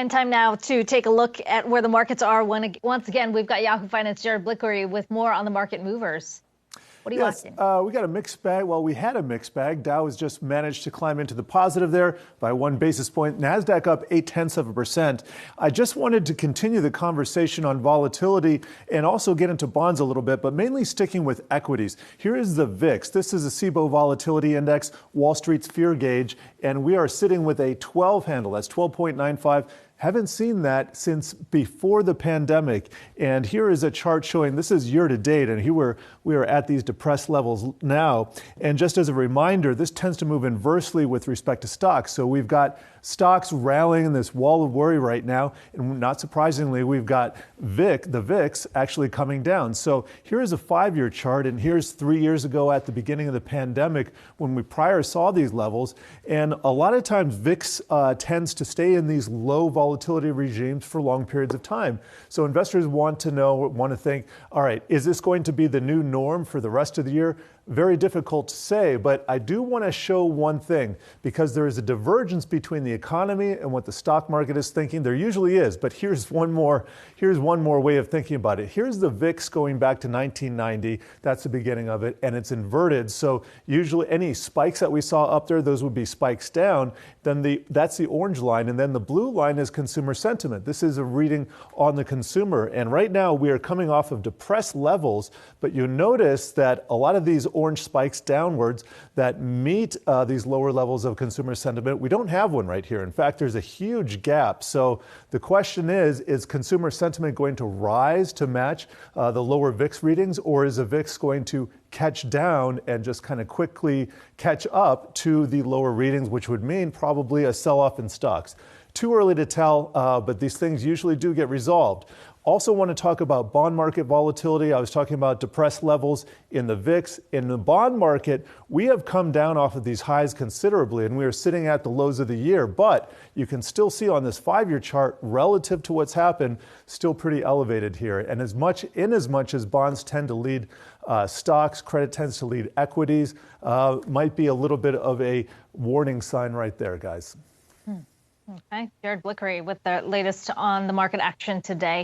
And time now to take a look at where the markets are. Once again, we've got Yahoo Finance Jared Blikre with more on the market movers. What are you watching? We got a mixed bag. Well, we had a mixed bag. Dow has just managed to climb into the positive there by 1 basis point. NASDAQ up 0.8%. I just wanted to continue the conversation on volatility and also get into bonds a little bit, but mainly sticking with equities. Here is the VIX. This is a SIBO volatility index, Wall Street's fear gauge, and we are sitting with a 12 handle. That's 12.95. Haven't seen that since before the pandemic. And here is a chart showing this is year to date. And here we are at these depressed levels now. And just as a reminder, this tends to move inversely with respect to stocks. So we've got stocks rallying in this wall of worry right now. And not surprisingly, we've got the VIX actually coming down. So here is a 5-year chart. And here's 3 years ago at the beginning of the pandemic when we prior saw these levels. And a lot of times VIX tends to stay in these low volatility regimes for long periods of time. So investors want to think, all right, is this going to be the new norm for the rest of the year? Very difficult to say, but I do want to show one thing because there is a divergence between the economy and what the stock market is thinking. There usually is, but here's one more way of thinking about it. Here's the VIX going back to 1990. That's the beginning of it, and it's inverted. So usually any spikes that we saw up there, those would be spikes down. Then that's the orange line, and then the blue line is consumer sentiment. This is a reading on the consumer, and right now we are coming off of depressed levels, but you notice that a lot of these orange spikes downwards that meet these lower levels of consumer sentiment. We don't have one right here. In fact, there's a huge gap. So the question is consumer sentiment going to rise to match the lower VIX readings, or is the VIX going to catch down and just kind of quickly catch up to the lower readings, which would mean probably a sell-off in stocks? Too early to tell, but these things usually do get resolved. Also want to talk about bond market volatility. I was talking about depressed levels in the VIX. In the bond market, we have come down off of these highs considerably, and we are sitting at the lows of the year. But you can still see on this 5-year chart, relative to what's happened, still pretty elevated here. And as much as bonds tend to lead stocks, credit tends to lead equities, might be a little bit of a warning sign right there, guys. Okay, Jared Blikre with the latest on the market action today.